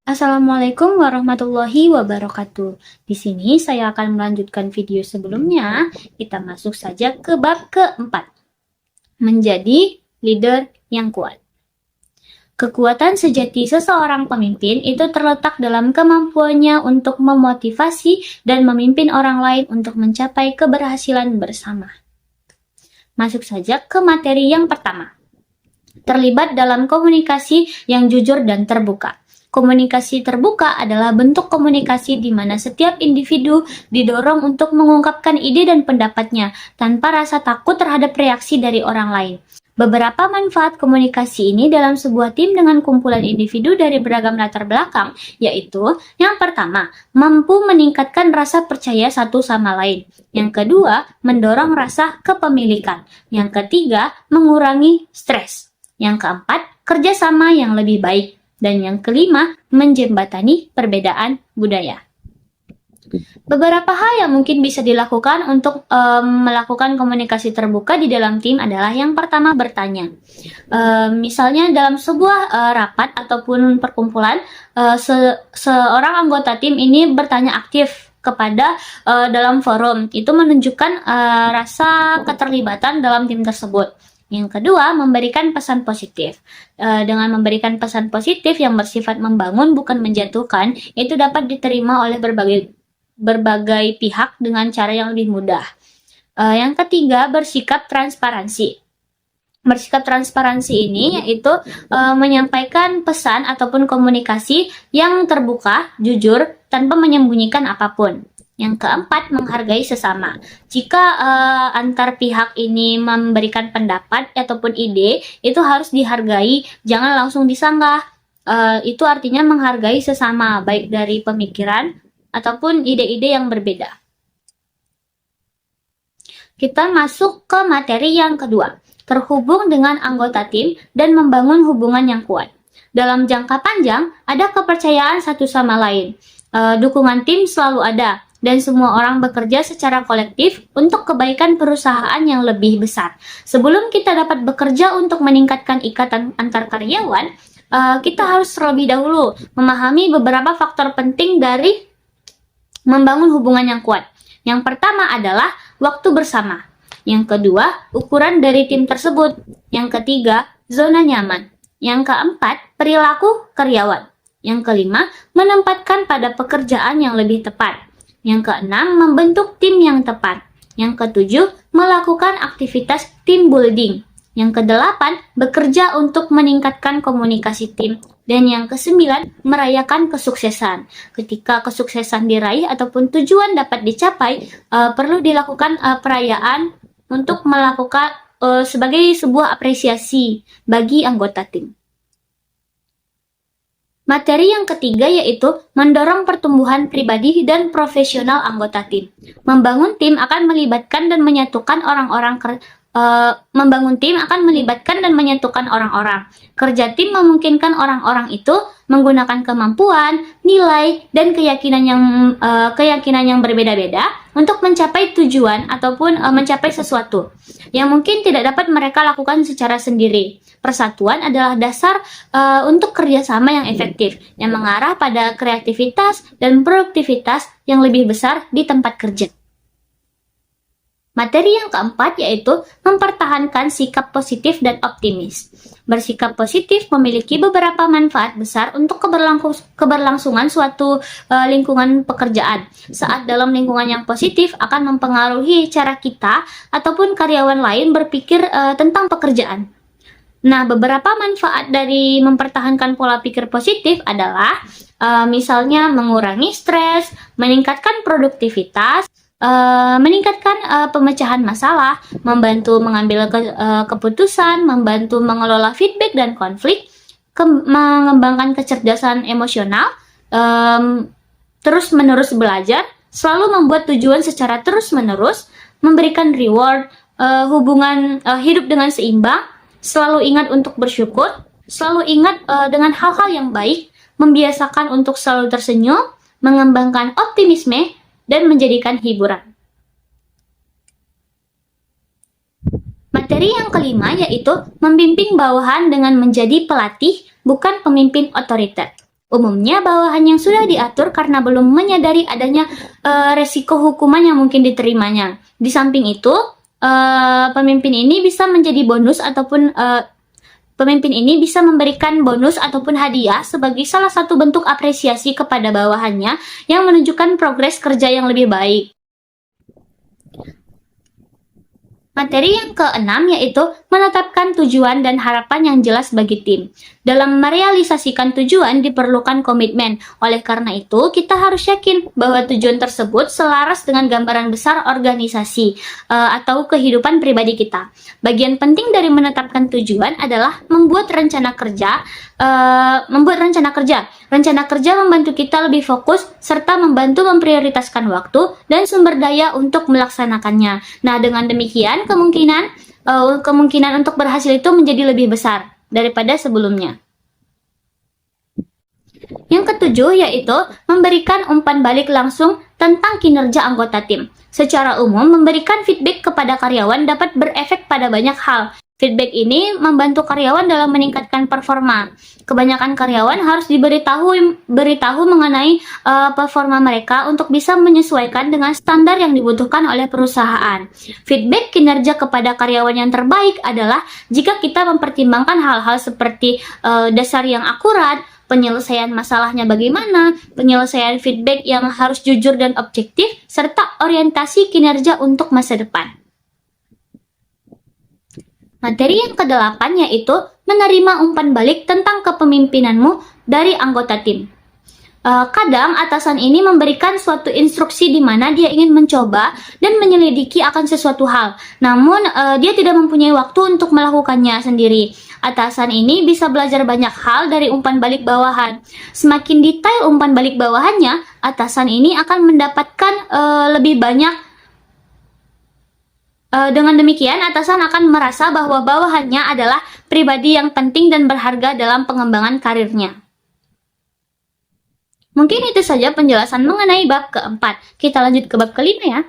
Assalamualaikum warahmatullahi wabarakatuh. Di sini saya akan melanjutkan video sebelumnya. Kita masuk saja ke bab keempat. Menjadi leader yang kuat. Kekuatan sejati seseorang pemimpin itu terletak dalam kemampuannya untuk memotivasi dan memimpin orang lain untuk mencapai keberhasilan bersama. Masuk saja ke materi yang pertama. Terlibat dalam komunikasi yang jujur dan terbuka. Komunikasi terbuka adalah bentuk komunikasi di mana setiap individu didorong untuk mengungkapkan ide dan pendapatnya tanpa rasa takut terhadap reaksi dari orang lain. Beberapa manfaat komunikasi ini dalam sebuah tim dengan kumpulan individu dari beragam latar belakang, yaitu yang pertama, mampu meningkatkan rasa percaya satu sama lain. Yang kedua, mendorong rasa kepemilikan. Yang ketiga, mengurangi stres. Yang keempat, kerjasama yang lebih baik. Dan yang kelima, menjembatani perbedaan budaya. Beberapa hal yang mungkin bisa dilakukan untuk melakukan komunikasi terbuka di dalam tim adalah yang pertama, bertanya. Misalnya dalam sebuah rapat ataupun perkumpulan, seorang anggota tim ini bertanya aktif kepada dalam forum. Itu menunjukkan rasa keterlibatan dalam tim tersebut. Yang kedua, memberikan pesan positif. Dengan memberikan pesan positif yang bersifat membangun bukan menjatuhkan, itu dapat diterima oleh berbagai pihak dengan cara yang lebih mudah. Yang ketiga, bersikap transparansi. Bersikap transparansi ini yaitu menyampaikan pesan ataupun komunikasi yang terbuka, jujur, tanpa menyembunyikan apapun. Yang keempat, menghargai sesama. Jika antar pihak ini memberikan pendapat ataupun ide, itu harus dihargai, jangan langsung disanggah. Itu artinya menghargai sesama, baik dari pemikiran ataupun ide-ide yang berbeda. Kita masuk ke materi yang kedua, terhubung dengan anggota tim dan membangun hubungan yang kuat. Dalam jangka panjang, ada kepercayaan satu sama lain. Dukungan tim selalu ada, dan semua orang bekerja secara kolektif untuk kebaikan perusahaan yang lebih besar. Sebelum kita dapat bekerja untuk meningkatkan ikatan antar karyawan, kita harus terlebih dahulu memahami beberapa faktor penting dari membangun hubungan yang kuat. Yang pertama adalah waktu bersama. Yang kedua, ukuran dari tim tersebut. Yang ketiga, zona nyaman. Yang keempat, perilaku karyawan. Yang kelima, menempatkan pada pekerjaan yang lebih tepat. Yang keenam, membentuk tim yang tepat. Yang ketujuh, melakukan aktivitas team building. Yang kedelapan, bekerja untuk meningkatkan komunikasi tim. Dan yang kesembilan, merayakan kesuksesan. Ketika kesuksesan diraih ataupun tujuan dapat dicapai, perlu dilakukan perayaan untuk melakukan sebagai sebuah apresiasi bagi anggota tim. Materi yang ketiga yaitu mendorong pertumbuhan pribadi dan profesional anggota tim. Membangun tim akan melibatkan dan menyatukan orang-orang. Kerja tim memungkinkan orang-orang itu menggunakan kemampuan, nilai, dan keyakinan yang berbeda-beda untuk mencapai tujuan ataupun mencapai sesuatu yang mungkin tidak dapat mereka lakukan secara sendiri. Persatuan adalah dasar untuk kerjasama yang efektif, yang mengarah pada kreativitas dan produktivitas yang lebih besar di tempat kerja. Materi yang keempat yaitu mempertahankan sikap positif dan optimis. Bersikap positif memiliki beberapa manfaat besar untuk keberlangsungan suatu lingkungan pekerjaan. Saat dalam lingkungan yang positif akan mempengaruhi cara kita ataupun karyawan lain berpikir tentang pekerjaan. Nah, beberapa manfaat dari mempertahankan pola pikir positif adalah misalnya mengurangi stres, meningkatkan produktivitas, meningkatkan pemecahan masalah, membantu mengambil keputusan, membantu mengelola feedback dan konflik, mengembangkan kecerdasan emosional, terus-menerus belajar, selalu membuat tujuan secara terus-menerus, memberikan reward, hubungan hidup dengan seimbang, selalu ingat untuk bersyukur, selalu ingat dengan hal-hal yang baik, membiasakan untuk selalu tersenyum, mengembangkan optimisme, dan menjadikan hiburan. Materi yang kelima yaitu membimbing bawahan dengan menjadi pelatih, bukan pemimpin otoriter. Umumnya bawahan yang sudah diatur karena belum menyadari adanya resiko hukuman yang mungkin diterimanya. Di samping itu, pemimpin ini bisa menjadi bonus ataupun pemimpin ini bisa memberikan bonus ataupun hadiah sebagai salah satu bentuk apresiasi kepada bawahannya yang menunjukkan progres kerja yang lebih baik. Materi yang keenam yaitu menetapkan tujuan dan harapan yang jelas bagi tim. Dalam merealisasikan tujuan diperlukan komitmen. Oleh karena itu, kita harus yakin bahwa tujuan tersebut selaras dengan gambaran besar organisasi atau kehidupan pribadi kita. Bagian penting dari menetapkan tujuan adalah membuat rencana kerja. Rencana kerja membantu kita lebih fokus serta membantu memprioritaskan waktu dan sumber daya untuk melaksanakannya. Nah, dengan demikian kemungkinan untuk berhasil itu menjadi lebih besar daripada sebelumnya. Yang ketujuh yaitu memberikan umpan balik langsung tentang kinerja anggota tim. Secara umum, memberikan feedback kepada karyawan dapat berefek pada banyak hal. Feedback ini membantu karyawan dalam meningkatkan performa. Kebanyakan karyawan harus beritahu mengenai performa mereka untuk bisa menyesuaikan dengan standar yang dibutuhkan oleh perusahaan. Feedback kinerja kepada karyawan yang terbaik adalah jika kita mempertimbangkan hal-hal seperti dasar yang akurat, penyelesaian masalahnya bagaimana, penyelesaian feedback yang harus jujur dan objektif, serta orientasi kinerja untuk masa depan. Materi yang ke-8 yaitu menerima umpan balik tentang kepemimpinanmu dari anggota tim. Kadang atasan ini memberikan suatu instruksi di mana dia ingin mencoba dan menyelidiki akan sesuatu hal. Namun dia tidak mempunyai waktu untuk melakukannya sendiri. Atasan ini bisa belajar banyak hal dari umpan balik bawahan. Semakin detail umpan balik bawahannya, atasan ini akan mendapatkan lebih banyak. Dengan demikian, atasan akan merasa bahwa bawahannya adalah pribadi yang penting dan berharga dalam pengembangan karirnya. Mungkin itu saja penjelasan mengenai bab keempat. Kita lanjut ke bab kelima ya.